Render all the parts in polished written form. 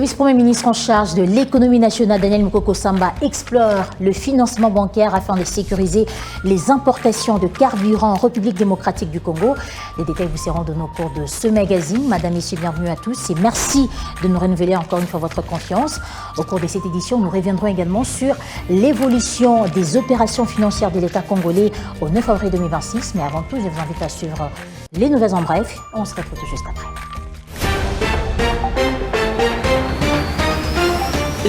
vice-premier ministre en charge de l'économie nationale, Daniel Mukoko Samba, explore le financement bancaire afin de sécuriser les importations de carburant en République démocratique du Congo. Les détails vous seront donnés au cours de ce magazine. Madame, messieurs, bienvenue à tous et merci de nous renouveler encore une fois votre confiance. Au cours de cette édition, nous reviendrons également sur l'évolution des opérations financières de l'État congolais au 9 avril 2026. Mais avant tout, je vous invite à suivre les nouvelles en bref. On se retrouve juste après.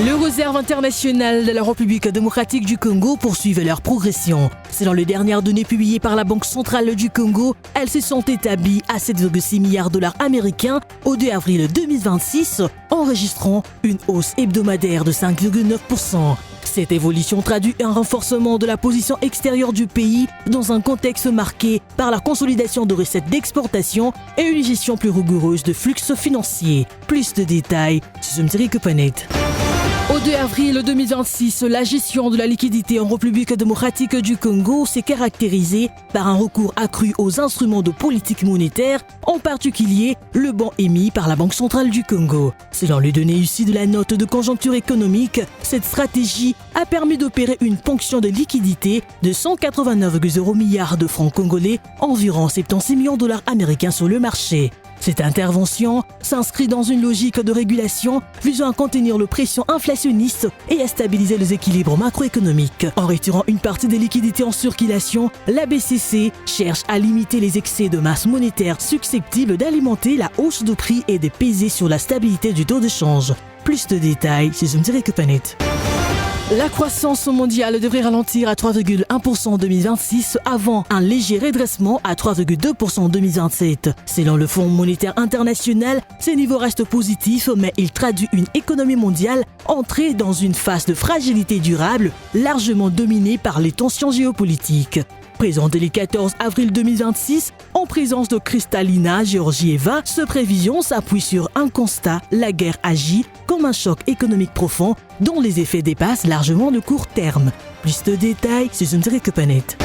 Les réserves internationales de la République démocratique du Congo poursuivent leur progression. Selon les dernières données publiées par la Banque centrale du Congo, elles se sont établies à 7,6 milliards de dollars américains au 2 avril 2026, enregistrant une hausse hebdomadaire de 5,9%. Cette évolution traduit un renforcement de la position extérieure du pays dans un contexte marqué par la consolidation de recettes d'exportation et une gestion plus rigoureuse de flux financiers. Plus de détails sur Mtiri Panet. Au 2 avril 2026, la gestion de la liquidité en République démocratique du Congo s'est caractérisée par un recours accru aux instruments de politique monétaire, en particulier le bond émis par la Banque centrale du Congo. Selon les données issues de la note de conjoncture économique, cette stratégie a permis d'opérer une ponction de liquidité de 189,0 milliards de francs congolais, environ 76 millions de dollars américains sur le marché. Cette intervention s'inscrit dans une logique de régulation visant à contenir les pressions inflationnistes et à stabiliser les équilibres macroéconomiques. En retirant une partie des liquidités en circulation, la BCC cherche à limiter les excès de masse monétaire susceptibles d'alimenter la hausse de prix et de peser sur la stabilité du taux de change. Plus de détails chez Zumzire Kepanet. La croissance mondiale devrait ralentir à 3,1% en 2026 avant un léger redressement à 3,2% en 2027. Selon le Fonds monétaire international, ces niveaux restent positifs, mais il traduit une économie mondiale entrée dans une phase de fragilité durable, largement dominée par les tensions géopolitiques. Présenté le 14 avril 2026, en présence de Kristalina Georgieva, ce prévision s'appuie sur un constat: la guerre agit comme un choc économique profond dont les effets dépassent largement le court terme. Plus de détails, c'est Zumzire Kepanet.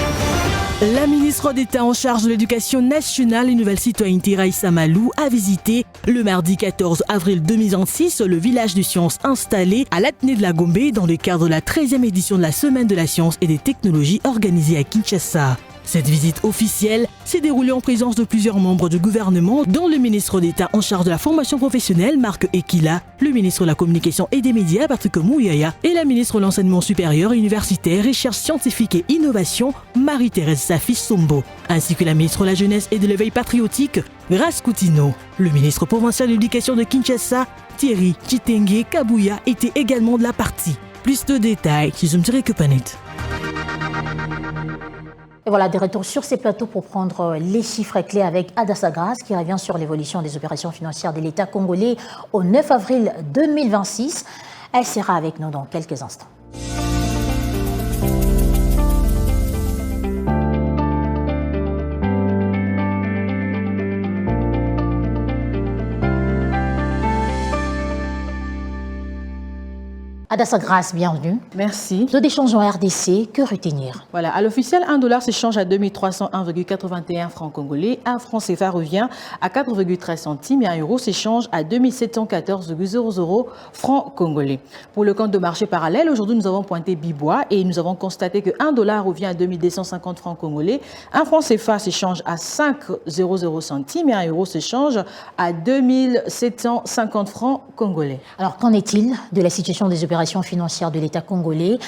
La ministre d'État en charge de l'éducation nationale et nouvelle citoyenneté Raïssa Malou a visité le mardi 14 avril 2026 le village de sciences installé à l'Athénée de la Gombe dans le cadre de la 13e édition de la Semaine de la science et des technologies organisée à Kinshasa. Cette visite officielle s'est déroulée en présence de plusieurs membres du gouvernement, dont le ministre d'État en charge de la formation professionnelle, Marc Ekila, le ministre de la Communication et des Médias, Patrick Mouyaya, et la ministre de l'Enseignement supérieur, universitaire, recherche scientifique et innovation, Marie-Thérèse Safi Sombo, ainsi que la ministre de la Jeunesse et de l'Éveil patriotique, Grace Coutinho. Le ministre provincial de l'Éducation de Kinshasa, Thierry Chitenge Kabouya, était également de la partie. Plus de détails, si je me dirais que Panet. Et voilà, de retour sur ces plateaux pour prendre les chiffres clés avec Adassa Grace qui revient sur l'évolution des opérations financières de l'État congolais au 9 avril 2026. Elle sera avec nous dans quelques instants. Adassa Grace, bienvenue. Merci. Taux d'échange en RDC, que retenir? Voilà, à l'officiel, 1 dollar s'échange à 2301,81 francs congolais. 1 franc CFA revient à 4,13 centimes et 1 euro s'échange à 2714,00 francs congolais. Pour le compte de marché parallèle, aujourd'hui, nous avons pointé Bibois et nous avons constaté que 1 dollar revient à 2250 francs congolais. 1 franc CFA s'échange à 5,00 centimes et 1 euro s'échange à 2750 francs congolais. Alors, qu'en est-il de la situation des opérations financières de l'État congolais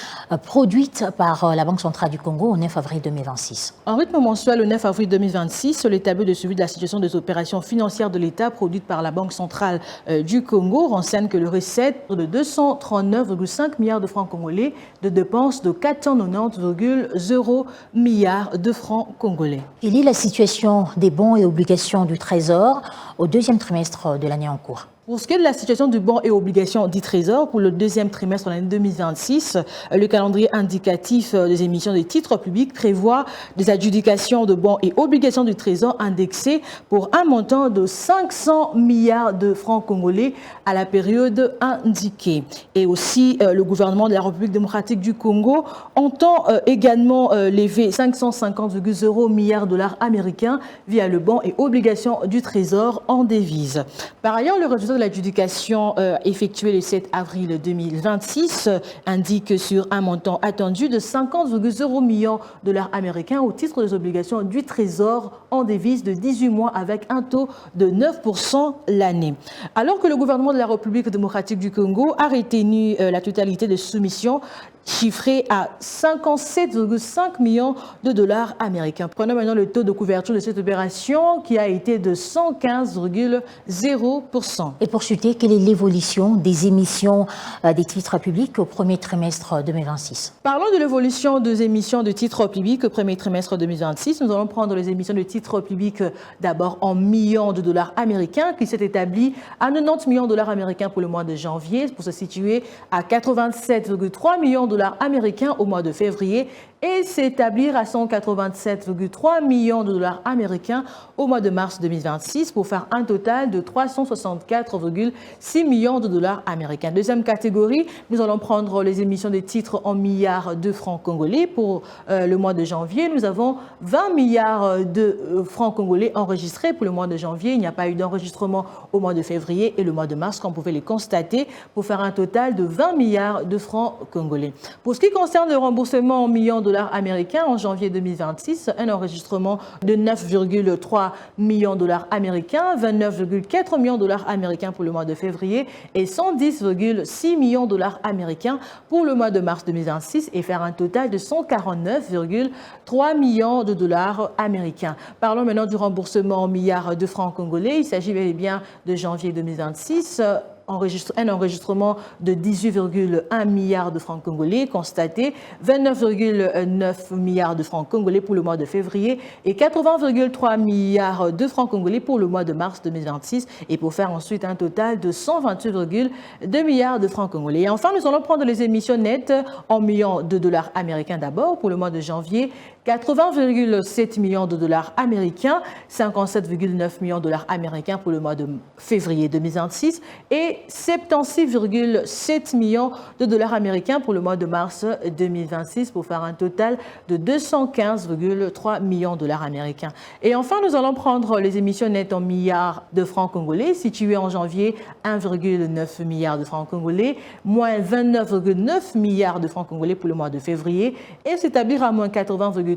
produites par la Banque centrale du Congo au 9 avril 2026? En rythme mensuel, le 9 avril 2026, le tableau de suivi de la situation des opérations financières de l'État produites par la Banque centrale du Congo renseigne que le recette de 239,5 milliards de francs congolais, de dépenses de 490,0 milliards de francs congolais. Quelle est la situation des bons et obligations du Trésor au deuxième trimestre de l'année en cours? Pour ce qui est de la situation du bon et obligations du Trésor pour le deuxième trimestre de l'année 2026, le calendrier indicatif des émissions de titres publics prévoit des adjudications de bons et obligations du Trésor indexées pour un montant de 500 milliards de francs congolais à la période indiquée. Et aussi, le gouvernement de la République démocratique du Congo entend également lever 550,0 milliards de dollars américains via le bon et obligations du Trésor en devises. Par ailleurs, le résultat résultats de l'adjudication effectuée le 7 avril 2026 indiquent sur un montant attendu de 50,0 millions de dollars américains au titre des obligations du Trésor en devise de 18 mois avec un taux de 9% l'année. Alors que le gouvernement de la République démocratique du Congo a retenu la totalité des soumissions chiffré à 57,5 millions de dollars américains. Prenons maintenant le taux de couverture de cette opération qui a été de 115,0%. Et pour chuter, quelle est l'évolution des émissions des titres publics au premier trimestre 2026? Parlons de l'évolution des émissions de titres publics au premier trimestre 2026. Nous allons prendre les émissions de titres publics d'abord en millions de dollars américains qui s'est établi à 90 millions de dollars américains pour le mois de janvier pour se situer à 87,3 millions de dollars américains au mois de février et s'établir à 187,3 millions de dollars américains au mois de mars 2026 pour faire un total de 364,6 millions de dollars américains. Deuxième catégorie, nous allons prendre les émissions de titres en milliards de francs congolais. Pour le mois de janvier, nous avons 20 milliards de francs congolais enregistrés pour le mois de janvier. Il n'y a pas eu d'enregistrement au mois de février et le mois de mars, comme vous pouvez les constater, pour faire un total de 20 milliards de francs congolais. Pour ce qui concerne le remboursement en millions de dollars américains en janvier 2026, un enregistrement de 9,3 millions de dollars américains, 29,4 millions de dollars américains pour le mois de février et 110,6 millions de dollars américains pour le mois de mars 2026 et faire un total de 149,3 millions de dollars américains. Parlons maintenant du remboursement en milliards de francs congolais. Il s'agit bel et bien de janvier 2026. Un enregistrement de 18,1 milliards de francs congolais constaté, 29,9 milliards de francs congolais pour le mois de février et 80,3 milliards de francs congolais pour le mois de mars 2026 et pour faire ensuite un total de 128,2 milliards de francs congolais. Et enfin, nous allons prendre les émissions nettes en millions de dollars américains d'abord pour le mois de janvier. 80,7 millions de dollars américains, 57,9 millions de dollars américains pour le mois de février 2026 et 76,7 millions de dollars américains pour le mois de mars 2026 pour faire un total de 215,3 millions de dollars américains. Et enfin, nous allons prendre les émissions nettes en milliards de francs congolais situées en janvier 1,9 milliard de francs congolais, moins 29,9 milliards de francs congolais pour le mois de février et s'établir à moins 80,3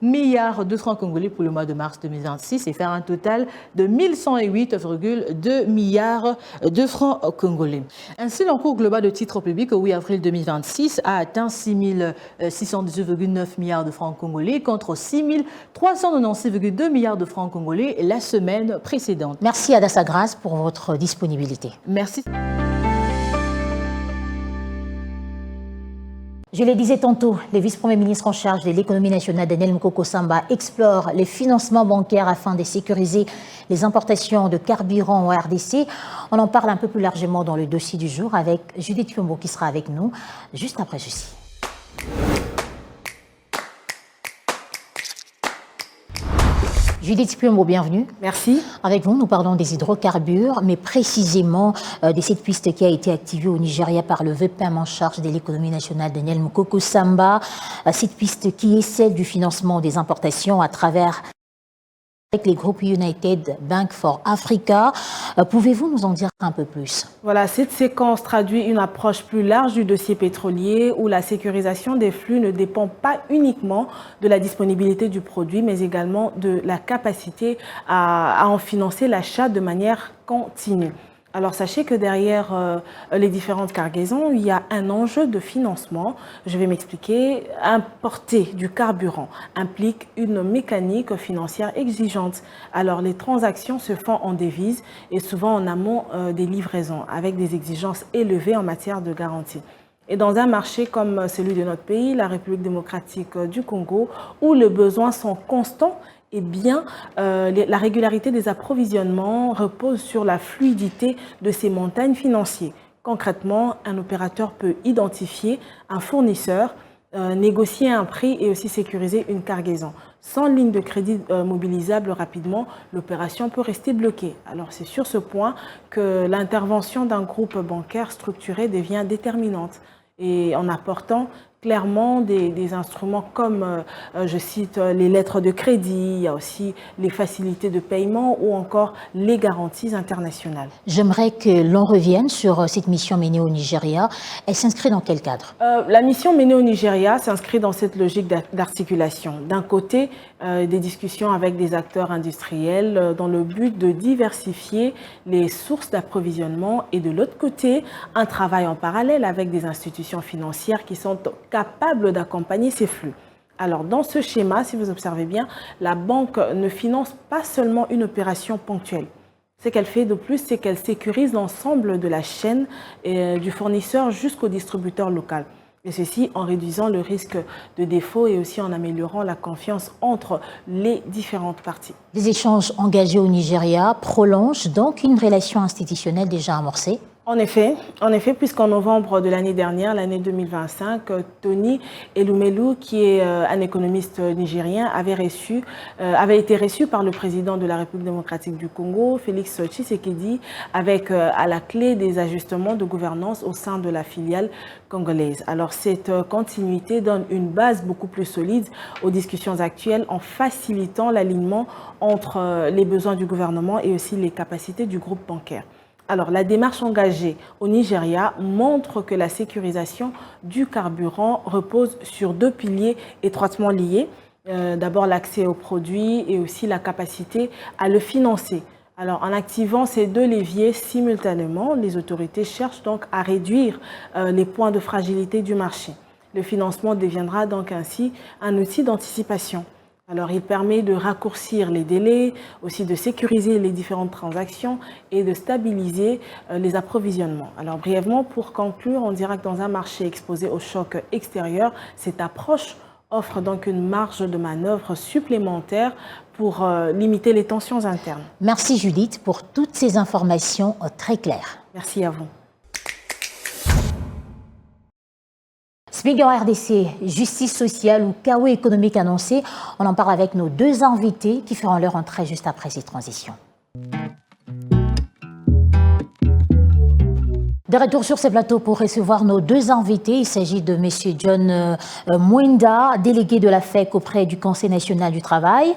milliards de francs congolais pour le mois de mars 2026 et faire un total de 1108,2 milliards de francs congolais. Ainsi, l'encours global de titres publics au 8 avril 2026 a atteint 618,9 milliards de francs congolais contre 6396,2 milliards de francs congolais la semaine précédente. Merci Adassa Grace pour votre disponibilité. Merci. Je le disais tantôt, le vice-premier ministre en charge de l'économie nationale, Daniel Mukoko-Samba, explore les financements bancaires afin de sécuriser les importations de carburant en RDC. On en parle un peu plus largement dans le dossier du jour avec Judith Piombo qui sera avec nous juste après ceci. Judith Piombo, bienvenue. Merci. Avec vous, nous parlons des hydrocarbures, mais précisément de cette piste qui a été activée au Nigeria par le VPM en charge de l'économie nationale, Daniel Mukoko-Samba. Cette piste qui est celle du financement des importations à travers avec les groupes United Bank for Africa. Pouvez-vous nous en dire un peu plus? Voilà, cette séquence traduit une approche plus large du dossier pétrolier où la sécurisation des flux ne dépend pas uniquement de la disponibilité du produit, mais également de la capacité à en financer l'achat de manière continue. Alors sachez que derrière les différentes cargaisons, il y a un enjeu de financement. Je vais m'expliquer. Importer du carburant implique une mécanique financière exigeante. Alors les transactions se font en devises et souvent en amont des livraisons avec des exigences élevées en matière de garantie. Et dans un marché comme celui de notre pays, la République démocratique du Congo, où les besoins sont constants, eh bien, la régularité des approvisionnements repose sur la fluidité de ces montagnes financières. Concrètement, un opérateur peut identifier un fournisseur, négocier un prix et aussi sécuriser une cargaison. Sans ligne de crédit mobilisable rapidement, l'opération peut rester bloquée. Alors c'est sur ce point que l'intervention d'un groupe bancaire structuré devient déterminante. Et en apportant clairement des instruments comme, je cite, les lettres de crédit, il y a aussi les facilités de paiement ou encore les garanties internationales. J'aimerais que l'on revienne sur cette mission menée au Nigeria. Elle s'inscrit dans quel cadre? La mission menée au Nigeria s'inscrit dans cette logique d'articulation. D'un côté, des discussions avec des acteurs industriels dans le but de diversifier les sources d'approvisionnement et de l'autre côté, un travail en parallèle avec des institutions financières qui sont capables d'accompagner ces flux. Alors, dans ce schéma, si vous observez bien, la banque ne finance pas seulement une opération ponctuelle. Ce qu'elle fait de plus, c'est qu'elle sécurise l'ensemble de la chaîne du fournisseur jusqu'au distributeur local. Et ceci en réduisant le risque de défaut et aussi en améliorant la confiance entre les différentes parties. Les échanges engagés au Nigeria prolongent donc une relation institutionnelle déjà amorcée. En effet, puisqu'en novembre de l'année dernière, l'année 2025, Tony Elumelu, qui est un économiste nigérien, avait été reçu par le président de la République démocratique du Congo, Félix Tshisekedi, avec à la clé des ajustements de gouvernance au sein de la filiale congolaise. Alors cette continuité donne une base beaucoup plus solide aux discussions actuelles en facilitant l'alignement entre les besoins du gouvernement et aussi les capacités du groupe bancaire. Alors, la démarche engagée au Nigeria montre que la sécurisation du carburant repose sur deux piliers étroitement liés. D'abord, l'accès aux produits et aussi la capacité à le financer. Alors, en activant ces deux leviers simultanément, les autorités cherchent donc à réduire les points de fragilité du marché. Le financement deviendra donc ainsi un outil d'anticipation. Alors, il permet de raccourcir les délais, aussi de sécuriser les différentes transactions et de stabiliser les approvisionnements. Alors, brièvement, pour conclure, on dira que dans un marché exposé au choc extérieur, cette approche offre donc une marge de manœuvre supplémentaire pour limiter les tensions internes. Merci Judith pour toutes ces informations très claires. Merci à vous. SMIC en RDC, justice sociale ou chaos économique annoncé, on en parle avec nos deux invités qui feront leur entrée juste après ces transitions. De retour sur ce plateau pour recevoir nos deux invités. Il s'agit de M. John Mwenda, délégué de la FEC auprès du Conseil national du travail,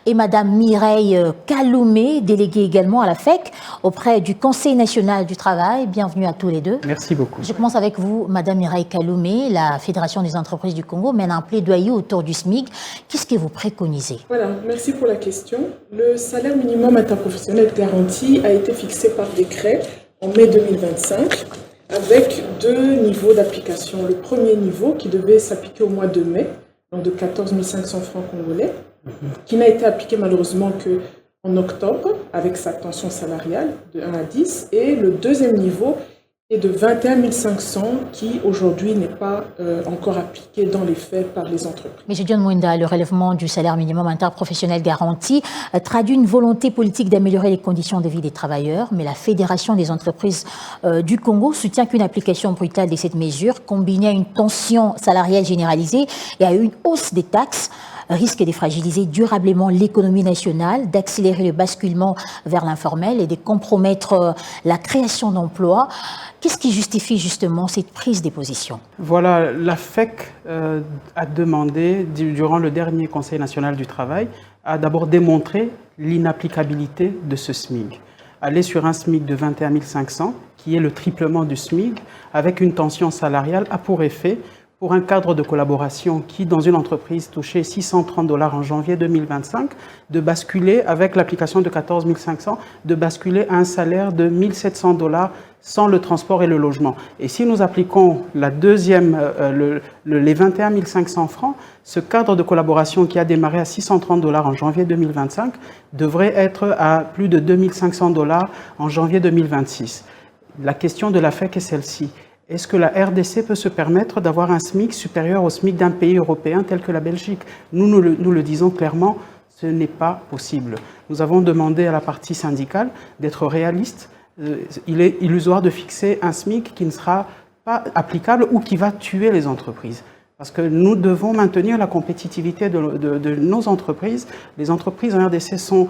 et Mme Mireille Kaloumé, déléguée également à la FEC auprès du Conseil national du travail. Bienvenue à tous les deux. Merci beaucoup. Je commence avec vous, Mme Mireille Kaloumé. La Fédération des entreprises du Congo mène un plaidoyer autour du SMIC. Qu'est-ce que vous préconisez? Voilà, merci pour la question. Le salaire minimum interprofessionnel garanti a été fixé par décret en mai 2025, avec deux niveaux d'application. Le premier niveau qui devait s'appliquer au mois de mai, donc de 14 500 francs congolais, qui n'a été appliqué malheureusement qu'en octobre, avec sa tension salariale de 1 à 10, et le deuxième niveau est de 21 500 qui aujourd'hui n'est pas encore appliqué dans les faits par les entreprises. M. John Mwenda, le relèvement du salaire minimum interprofessionnel garanti traduit une volonté politique d'améliorer les conditions de vie des travailleurs, mais la Fédération des entreprises du Congo soutient qu'une application brutale de cette mesure, combinée à une tension salariale généralisée et à une hausse des taxes, risque de fragiliser durablement l'économie nationale, d'accélérer le basculement vers l'informel et de compromettre la création d'emplois. Qu'est-ce qui justifie justement cette prise de position? Voilà, la FEC a demandé, durant le dernier Conseil national du travail, a d'abord démontré l'inapplicabilité de ce SMIC. Aller sur un SMIC de 21 500, qui est le triplement du SMIC, avec une tension salariale, a pour effet, pour un cadre de collaboration qui, dans une entreprise, touchait 630 $ en janvier 2025, de basculer, avec l'application de 14 500, de basculer à un salaire de 1 700 $ sans le transport et le logement. Et si nous appliquons la deuxième, les 21 500 francs, ce cadre de collaboration qui a démarré à 630 $ en janvier 2025 devrait être à plus de 2 500 $ en janvier 2026. La question de la FEC est celle-ci. Est-ce que la RDC peut se permettre d'avoir un SMIC supérieur au SMIC d'un pays européen tel que la Belgique? Nous le disons clairement, ce n'est pas possible. Nous avons demandé à la partie syndicale d'être réaliste. Il est illusoire de fixer un SMIC qui ne sera pas applicable ou qui va tuer les entreprises. Parce que nous devons maintenir la compétitivité de nos entreprises. Les entreprises en RDC sont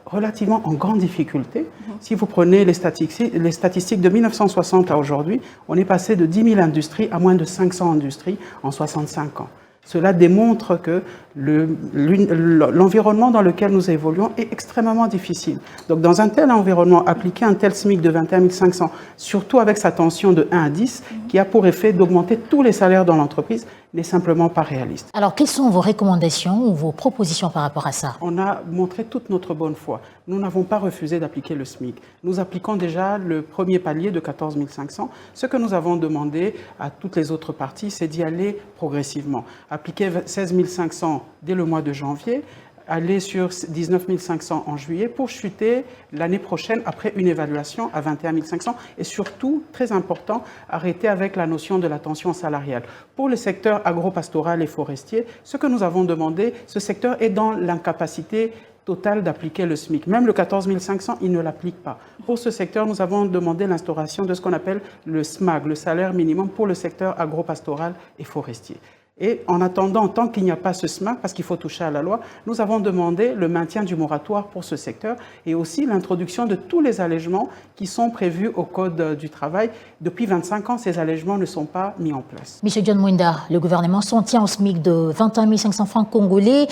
relativement en grande difficulté. Si vous prenez les statistiques de 1960 à aujourd'hui, on est passé de 10 000 industries à moins de 500 industries en 65 ans. Cela démontre que l'environnement dans lequel nous évoluons est extrêmement difficile. Donc dans un tel environnement, appliquer un tel SMIC de 21 500, surtout avec sa tension de 1 à 10, qui a pour effet d'augmenter tous les salaires dans l'entreprise, n'est simplement pas réaliste. Alors, quelles sont vos recommandations ou vos propositions par rapport à ça? On a montré toute notre bonne foi. Nous n'avons pas refusé d'appliquer le SMIC. Nous appliquons déjà le premier palier de 14 500. Ce que nous avons demandé à toutes les autres parties, c'est d'y aller progressivement. Appliquer 16 500 dès le mois de janvier, aller sur 19 500 en juillet pour chuter l'année prochaine après une évaluation à 21 500 et surtout, très important, arrêter avec la notion de la tension salariale. Pour le secteur agro-pastoral et forestier, ce que nous avons demandé, ce secteur est dans l'incapacité totale d'appliquer le SMIC. Même le 14 500, il ne l'applique pas. Pour ce secteur, nous avons demandé l'instauration de ce qu'on appelle le SMAG, le salaire minimum pour le secteur agro-pastoral et forestier. Et en attendant, tant qu'il n'y a pas ce SMAC, parce qu'il faut toucher à la loi, nous avons demandé le maintien du moratoire pour ce secteur et aussi l'introduction de tous les allègements qui sont prévus au Code du travail. Depuis 25 ans, ces allègements ne sont pas mis en place. Monsieur John Mwenda, le gouvernement s'en tient au SMIC de 21 500 francs congolais,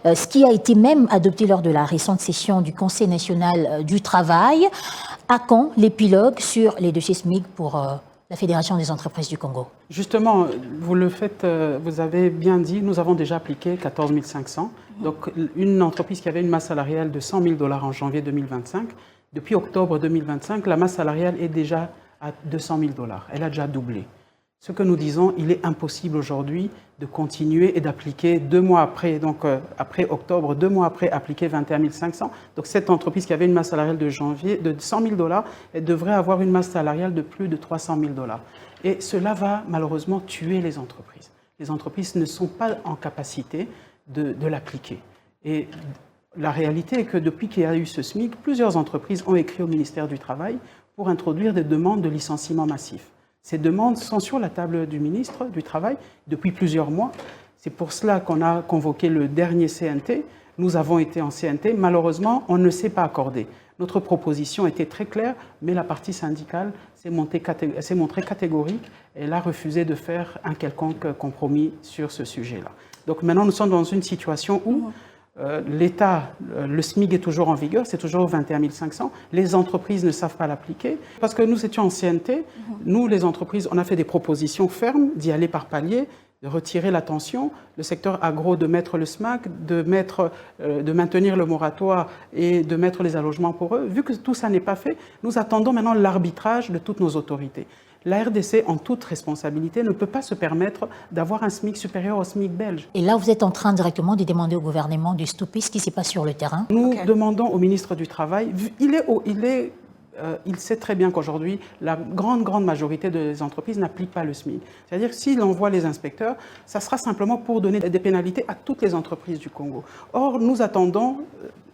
ce qui a été même adopté lors de la récente session du Conseil national du travail. À quand l'épilogue sur les dossiers SMIC pour la Fédération des entreprises du Congo? Justement, vous avez bien dit, nous avons déjà appliqué 14 500. Donc, une entreprise qui avait une masse salariale de 100 000 $ en janvier 2025, depuis octobre 2025, la masse salariale est déjà à 200 000 $. Elle a déjà doublé. Ce que nous disons, il est impossible aujourd'hui de continuer et d'appliquer 2 mois après, donc après octobre, 2 mois après, appliquer 21 500. Donc cette entreprise qui avait une masse salariale de janvier de 100 000 $, elle devrait avoir une masse salariale de plus de 300 000 $. Et cela va malheureusement tuer les entreprises. Les entreprises ne sont pas en capacité de l'appliquer. Et la réalité est que depuis qu'il y a eu ce SMIC, plusieurs entreprises ont écrit au ministère du Travail pour introduire des demandes de licenciement massif. Ces demandes sont sur la table du ministre du Travail depuis plusieurs mois. C'est pour cela qu'on a convoqué le dernier CNT. Nous avons été en CNT. Malheureusement, on ne s'est pas accordé. Notre proposition était très claire, mais la partie syndicale s'est montrée catégorique. Elle a refusé de faire un quelconque compromis sur ce sujet-là. Donc maintenant, nous sommes dans une situation où l'État, le SMIC est toujours en vigueur, c'est toujours 21 500. Les entreprises ne savent pas l'appliquer. Parce que nous étions en CNT, nous, les entreprises, on a fait des propositions fermes d'y aller par palier, de retirer la tension, le secteur agro de mettre le SMAC, de maintenir le moratoire et de mettre les allogements pour eux. Vu que tout ça n'est pas fait, nous attendons maintenant l'arbitrage de toutes nos autorités. La RDC, en toute responsabilité, ne peut pas se permettre d'avoir un SMIC supérieur au SMIC belge. Et là, vous êtes en train directement de demander au gouvernement de stopper ce qui se passe sur le terrain? Nous demandons au ministre du Travail, il sait très bien qu'aujourd'hui, la grande majorité des entreprises n'appliquent pas le SMIC. C'est-à-dire que s'il envoie les inspecteurs, ça sera simplement pour donner des pénalités à toutes les entreprises du Congo. Or, nous attendons,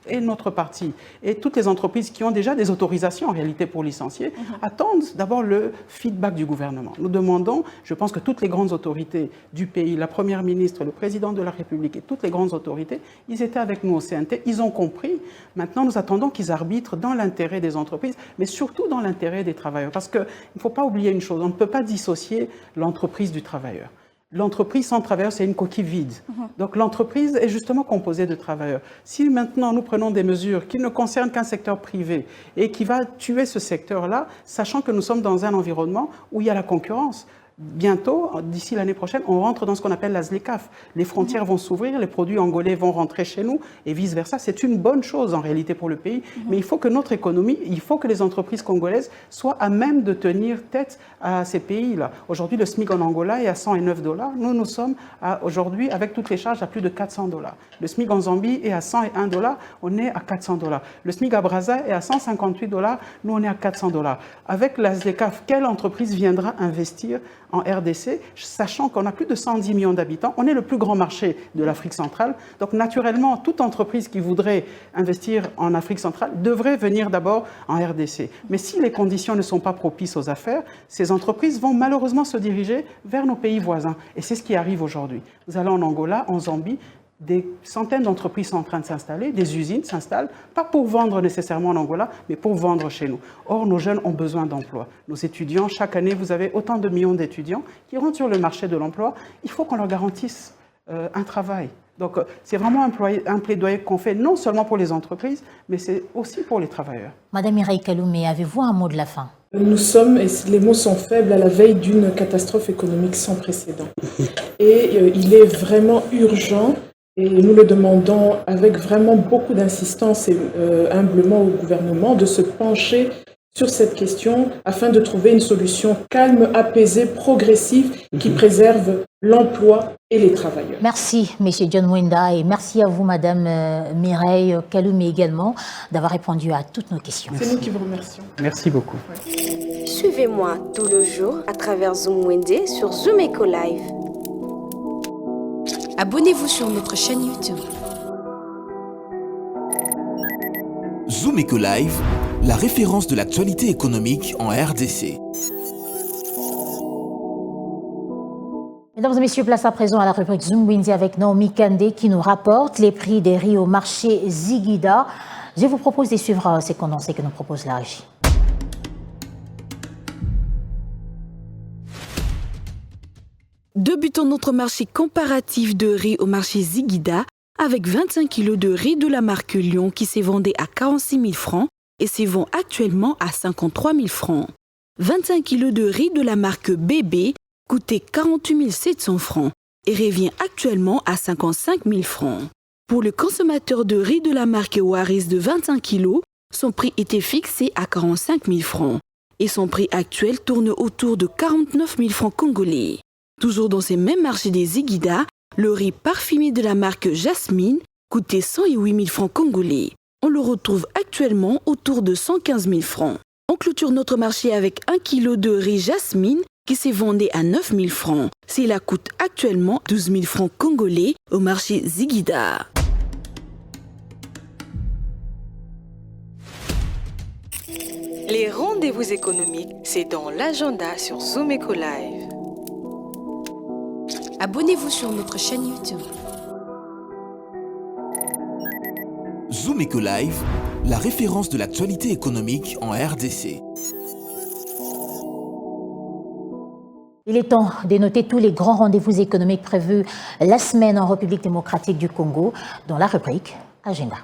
et notre parti, et toutes les entreprises qui ont déjà des autorisations en réalité pour licencier, attendent d'abord le feedback du gouvernement. Nous demandons, je pense que toutes les grandes autorités du pays, la Première ministre, le Président de la République et toutes les grandes autorités, ils étaient avec nous au CNT, ils ont compris. Maintenant, nous attendons qu'ils arbitrent dans l'intérêt des entreprises, mais surtout dans l'intérêt des travailleurs. Parce qu'il ne faut pas oublier une chose, on ne peut pas dissocier l'entreprise du travailleur. L'entreprise sans travailleurs, c'est une coquille vide. Donc l'entreprise est justement composée de travailleurs. Si maintenant nous prenons des mesures qui ne concernent qu'un secteur privé et qui va tuer ce secteur-là, sachant que nous sommes dans un environnement où il y a la concurrence, bientôt, d'ici l'année prochaine, on rentre dans ce qu'on appelle la ZLECAf. Les frontières vont s'ouvrir, les produits angolais vont rentrer chez nous et vice-versa. C'est une bonne chose en réalité pour le pays, mais il faut que notre économie, il faut que les entreprises congolaises soient à même de tenir tête à ces pays-là. Aujourd'hui, le SMIC en Angola est à 109 $. Nous sommes aujourd'hui, avec toutes les charges, à plus de 400 $. Le SMIC en Zambie est à 101 $. On est à 400 $. Le SMIC à Brazza est à 158 $. Nous, on est à 400 $. Avec la ZLECAf, quelle entreprise viendra investir en RDC, sachant qu'on a plus de 110 millions d'habitants. On est le plus grand marché de l'Afrique centrale. Donc naturellement, toute entreprise qui voudrait investir en Afrique centrale devrait venir d'abord en RDC. Mais si les conditions ne sont pas propices aux affaires, ces entreprises vont malheureusement se diriger vers nos pays voisins. Et c'est ce qui arrive aujourd'hui. Vous allez en Angola, en Zambie, des centaines d'entreprises sont en train de s'installer, des usines s'installent, pas pour vendre nécessairement en Angola, mais pour vendre chez nous. Or, nos jeunes ont besoin d'emploi. Nos étudiants, chaque année, vous avez autant de millions d'étudiants qui rentrent sur le marché de l'emploi. Il faut qu'on leur garantisse un travail. Donc, c'est vraiment un plaidoyer qu'on fait non seulement pour les entreprises, mais c'est aussi pour les travailleurs. Madame Mireille Kaloumé, avez-vous un mot de la fin? Nous sommes, et les mots sont faibles, à la veille d'une catastrophe économique sans précédent. Et il est vraiment urgent, et nous le demandons avec vraiment beaucoup d'insistance et humblement au gouvernement, de se pencher sur cette question afin de trouver une solution calme, apaisée, progressive, qui préserve l'emploi et les travailleurs. Merci, M. John Mwenda, et merci à vous, Madame Mireille Kaloumé également, d'avoir répondu à toutes nos questions. C'est nous qui vous remercions. Merci beaucoup. Suivez-moi tout le jour à travers Zoom Wendé sur Zoom Eco Live. Abonnez-vous sur notre chaîne YouTube. Zoom Eco Live, la référence de l'actualité économique en RDC. Mesdames et messieurs, place à présent à la rubrique Zoom Wendé avec Naomi Kandé qui nous rapporte les prix des riz au marché Ziguida. Je vous propose de suivre ces condensés que nous propose la régie. Débutons notre marché comparatif de riz au marché Ziguida avec 25 kg de riz de la marque Lyon qui s'est vendu à 46 000 francs et s'est vendu actuellement à 53 000 francs. 25 kg de riz de la marque Bébé coûtait 48 700 francs et revient actuellement à 55 000 francs. Pour le consommateur de riz de la marque Waris de 25 kg, son prix était fixé à 45 000 francs et son prix actuel tourne autour de 49 000 francs congolais. Toujours dans ces mêmes marchés des Ziguida, le riz parfumé de la marque Jasmine coûtait 108 000 francs congolais. On le retrouve actuellement autour de 115 000 francs. On clôture notre marché avec 1 kg de riz Jasmine qui s'est vendu à 9 000 francs. Cela coûte actuellement 12 000 francs congolais au marché Ziguida. Les rendez-vous économiques, c'est dans l'agenda sur Zoom Eco Live. Abonnez-vous sur notre chaîne YouTube. Zoom Eco Live, la référence de l'actualité économique en RDC. Il est temps de noter tous les grands rendez-vous économiques prévus la semaine en République démocratique du Congo dans la rubrique Agenda.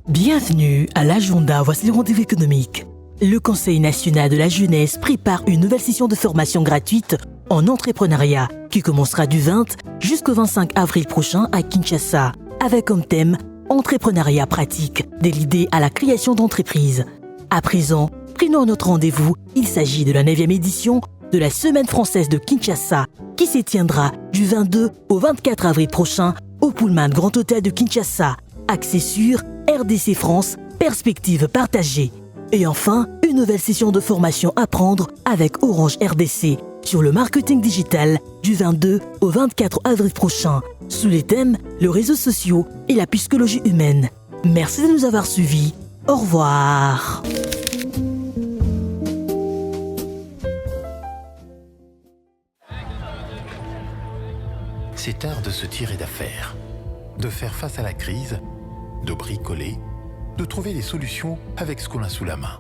Bienvenue à l'agenda, voici le rendez-vous économique. Le Conseil national de la jeunesse prépare une nouvelle session de formation gratuite en entrepreneuriat qui commencera du 20 jusqu'au 25 avril prochain à Kinshasa, avec comme thème entrepreneuriat pratique, de l'idée à la création d'entreprises. À présent, prenons notre rendez-vous, il s'agit de la 9e édition de la Semaine française de Kinshasa qui se tiendra du 22 au 24 avril prochain au Pullman Grand Hôtel de Kinshasa, axé sur RDC France, perspective partagée. Et enfin, une nouvelle session de formation à prendre avec Orange RDC sur le marketing digital du 22 au 24 avril prochain, sous les thèmes les réseaux sociaux et la psychologie humaine. Merci de nous avoir suivis. Au revoir. C'est art de se tirer d'affaire, de faire face à la crise, de bricoler, de trouver des solutions avec ce qu'on a sous la main.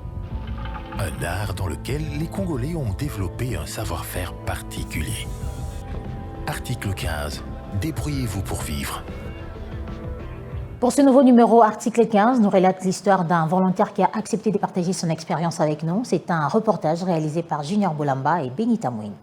Un art dans lequel les Congolais ont développé un savoir-faire particulier. Article 15. Débrouillez-vous pour vivre. Pour ce nouveau numéro, article 15 nous relate l'histoire d'un volontaire qui a accepté de partager son expérience avec nous. C'est un reportage réalisé par Junior Bolamba et Benita Mouine.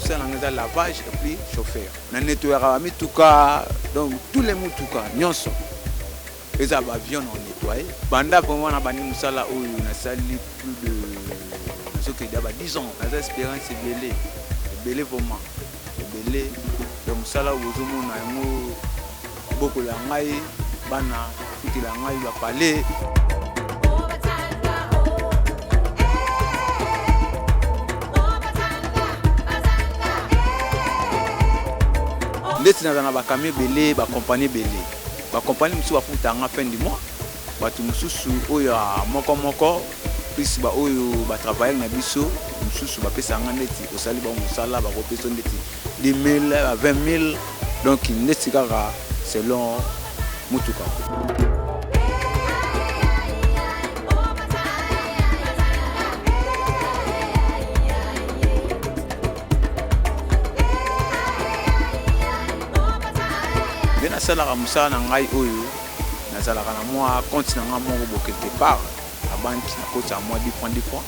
moussa na lavage et puis chauffeur. Na nettoyera mi tuka donc tous les mutuka nyonso. Les avions ont nettoyé. Banda pour moi na bani moussa là où na sali plus de ce que d'abord 10 ans. La espérance est belé. Belé vraiment. Belé donc moussa là où zomo na ngo beaucoup la ngai bana fiti la ngai va parler. Ndeti na ba camion belé ba compagnie belé. Ba compagnie musu ba futa nga fin du mois. Ba tu mususu oyo moko plus ba oyo ba travailler na biso mususu ba pesa nga ndeti osali ba musala ba ko pesa ndeti 10 000 à 20 000 donc ndeti kaka selon mutuka. Nasalaka musala na ngai oyo nazalaka na mwa compte na nga moko bo quelque part na banque na koti ya mwa 10 francs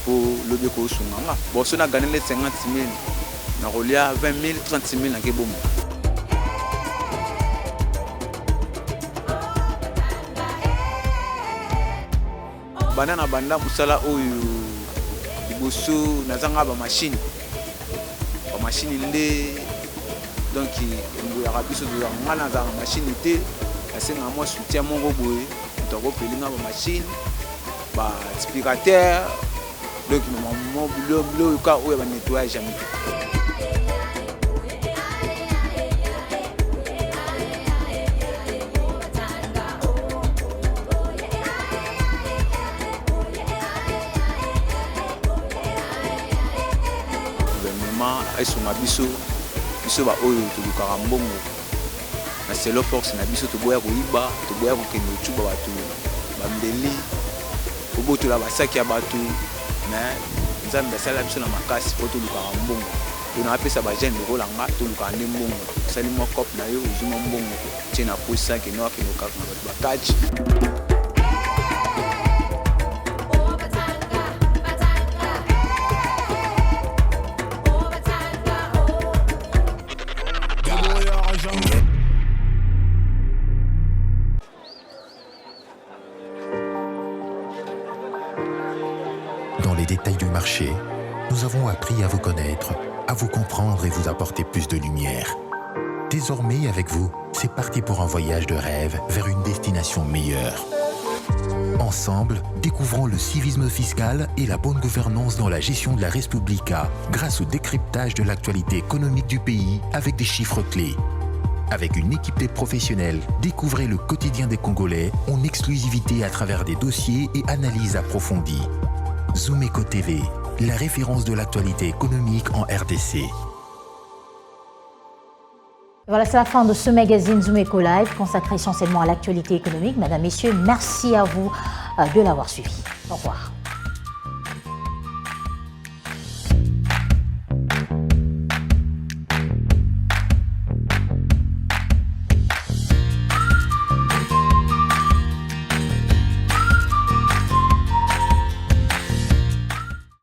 pour lobi ko sunga nga bon so na gagné 50 000 na rolia 20 000 30 000 na ke bomo bana banda musala oyo liboso nazanga ba machine nde donc il y a rabiso de ngana za machine té assez na moi soutien mon robot to ko pelinga ba machine ba aspirateur donc mon bleu ka o ba nettoyage jamais gouvernement ay son abiso biso ba oyo tulukaka mbongo na selo force na biso toboya koyiba toboya kokende ocuba bato bambeli kobotola basaki ya bato mais nzambe asala biso na makasi po tolukaka mbongo tona apesa bagene lokola nga tolukaka nde mbongo osali mwa cope na yo ozuma mbongo tie na posa keno akende okaka na bato bakaji. Dans les détails du marché, nous avons appris à vous connaître, à vous comprendre et vous apporter plus de lumière. Désormais, avec vous, c'est parti pour un voyage de rêve vers une destination meilleure. Ensemble, découvrons le civisme fiscal et la bonne gouvernance dans la gestion de la Res Publica grâce au décryptage de l'actualité économique du pays avec des chiffres clés. Avec une équipe de professionnels, découvrez le quotidien des Congolais en exclusivité à travers des dossiers et analyses approfondies. Zoomeco TV, la référence de l'actualité économique en RDC. Voilà, c'est la fin de ce magazine Zoomeco Live consacré essentiellement à l'actualité économique. Mesdames, Messieurs, merci à vous de l'avoir suivi. Au revoir.